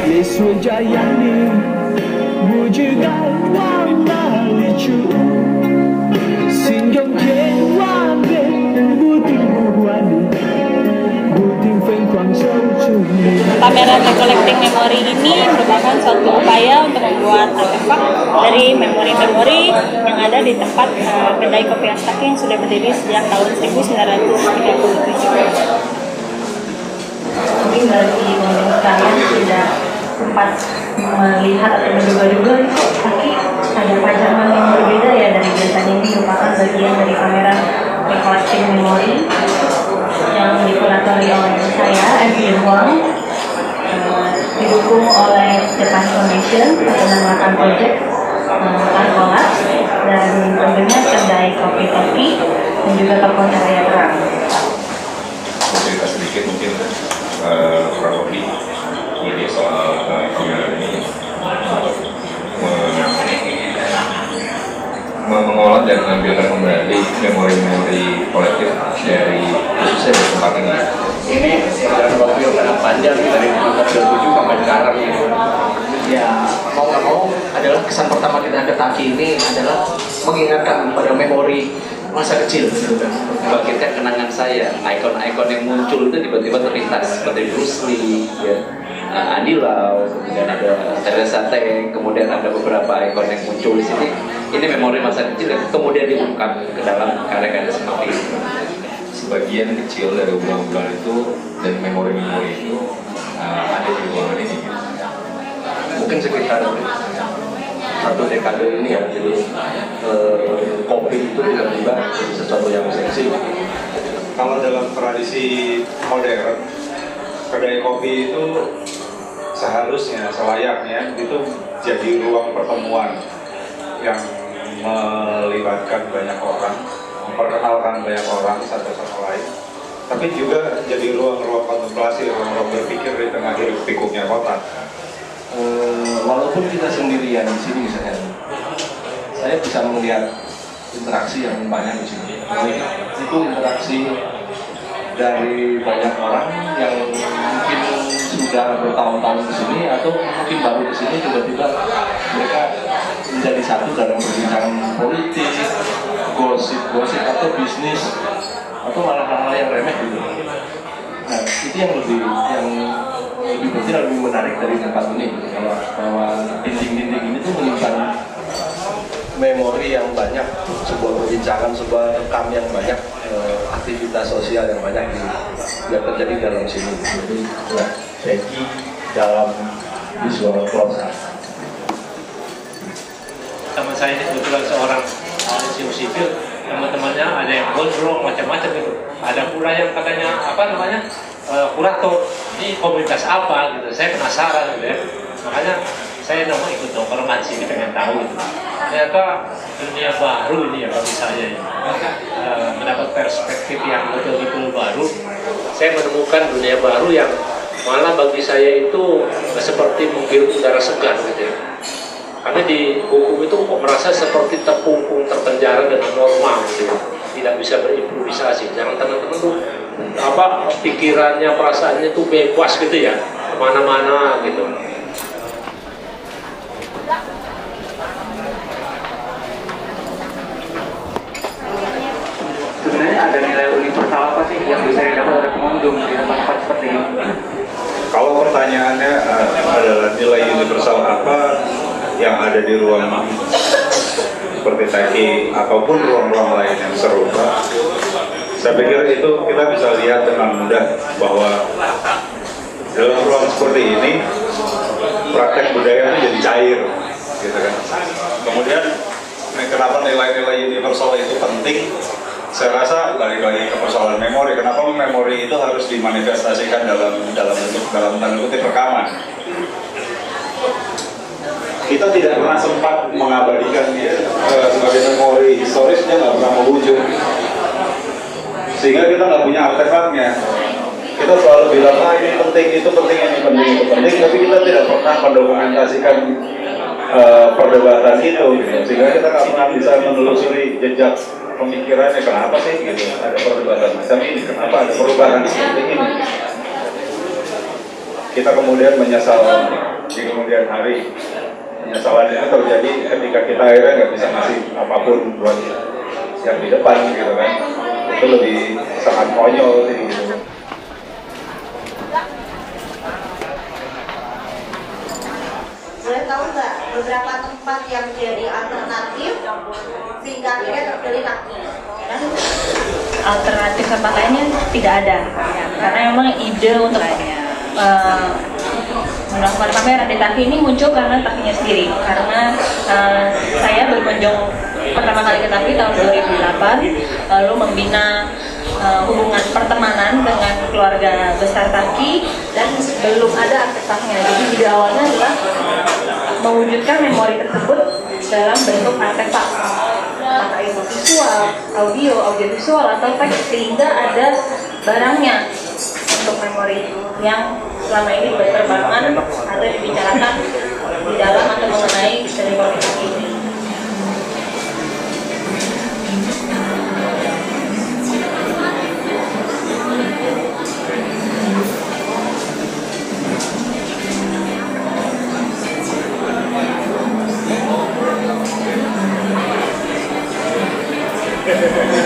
Liswajayani Wujudan warna licu Singgong Wande Buting Buhuani Buting Feng Kuang Shou Pameran Recollecting Memory ini merupakan suatu upaya untuk membuat artefak dari memori-memori yang ada di tempat kedai kopi Astaki yang sudah berdiri sejak tahun 1937. Mungkin bagi kalian tidak sempat melihat atau menduga-duga itu Astaki ada pajangan yang berbeda ya dari biasanya. Ini merupakan bagian dari pameran Recollecting Memory yang dikuratori oleh saya, Evelyn Huang, didukung oleh Japan Foundation atau Namakan Project, Arkolas, dan tentunya kedai kopi Toki dan juga toko cahaya terang. Cerita sedikit mungkin kurang lebih ini soal pameran ini mengolah dan menampilkan kembali memori-memori kolektif dari khususnya dari tempat ini. Ini dalam waktu yang sangat panjang dari 1927 sampai sekarang ya mau nggak mau adalah kesan pertama kita ke Taki ini adalah mengingatkan pada memori masa kecil gitu kan. Membangkitkan kenangan saya, ikon-ikon yang muncul itu tiba-tiba terlintas seperti Bruce Lee, ya, Andy Lau, kemudian ada Teresa Teng, kemudian ada beberapa ikon yang muncul di sini. Ini memori masa kecil dan kemudian diungkap ke dalam karya-karya seperti ini. Sebagian kecil dari obrolan itu dan memori-memori itu ada di ruangan ini. Mungkin sekitar satu dekade ini ya, jadi kopi itu tiba-tiba jadi sesuatu yang seksi. Kalau dalam tradisi modern, kedai kopi itu seharusnya, selayaknya itu jadi ruang pertemuan yang melibatkan banyak orang, memperkenalkan banyak orang satu sama lain, tapi juga jadi ruang-ruang kontemplasi, ruang-ruang berpikir di tengah hiruk pikuknya kota. Walaupun kita sendirian di sini misalnya, saya bisa melihat interaksi yang banyak di sini. Itu interaksi dari banyak orang yang mungkin sudah bertahun-tahun di sini atau mungkin baru di sini, tiba-tiba mereka menjadi satu dalam perbincangan politik, gosip atau bisnis atau malah hal-hal yang remeh gitu. Nah, itu yang lebih penting, lebih menarik dari tempat ini, bahwa dinding-dinding ini tuh menyimpan memori yang banyak, sebuah perbincangan, sebuah rekam yang banyak, aktivitas sosial yang banyak yang terjadi dalam sini. Jadi dalam visual close-up. Teman saya ini kebetulan seorang sipil, teman-temannya ada yang gondrong macam-macam gitu. Ada pula yang katanya kurator. Ini komunitas apa gitu? Saya penasaran gitu ya. Makanya saya ikut nongkrong di sini, pengen tahu gitu. Ternyata dunia baru ini ya bagi saya ini. Mendapat perspektif yang betul-betul baru. Saya menemukan dunia baru yang malah bagi saya itu seperti menghirup udara segar gitu ya. Karena di hukum itu kok merasa seperti terkungkung, terpenjara dengan norma gitu, tidak bisa berimprovisasi. Jangan teman-teman tuh pikirannya, perasaannya tuh bebas gitu ya, kemana-mana gitu. Sebenarnya ada nilai universal apa sih yang bisa didapat oleh pengunjung di tempat-tempat seperti ini? Kalau pertanyaannya adalah nilai universal apa yang ada di ruang seperti Taki ataupun ruang-ruang lain yang serupa, saya pikir itu kita bisa lihat dengan mudah bahwa dalam ruang seperti ini praktek budaya itu jadi cair, gitu kan. Kemudian kenapa nilai-nilai universal itu penting? Saya rasa balik lagi ke persoalan memori. Kenapa memori itu harus dimanifestasikan dalam tanda kutip rekaman? Kita tidak pernah sempat mengabadikan sebagai memori historisnya, nggak pernah mewujud, sehingga kita nggak punya artefaknya. Kita selalu bilang, ini penting, itu penting, ini penting, itu penting, tapi kita tidak pernah mendokumentasikan perdebatan itu, sehingga kita nggak pernah bisa menelusuri jejak pemikirannya, kenapa sih gitu ada perdebatan macam ini, kenapa ada perubahan seperti ini. kita kemudian menyesal di kemudian hari. Penyesalan itu terjadi ketika kita akhirnya nggak bisa ngasih apapun buat yang di depan gitu kan. Itu lebih sangat konyol sih gitu. Boleh tahu nggak beberapa tempat yang jadi alternatif sehingga akhirnya terpilih Naki? Alternatif tempat lainnya tidak ada, ya, karena memang ide untuk melakukan pameran di Taki ini muncul karena Takinya sendiri. Karena saya berkunjung pertama kali ke Taki tahun 2008, lalu membina hubungan pertemanan dengan keluarga besar Taki dan belum ada artefaknya. Jadi ide awalnya adalah mewujudkan memori tersebut dalam bentuk artefak, apakah itu visual, audiovisual atau teks, sehingga ada barangnya untuk memori yang selama ini berterbangan atau dibicarakan di dalam atau mengenai seremoni ini. Hehehe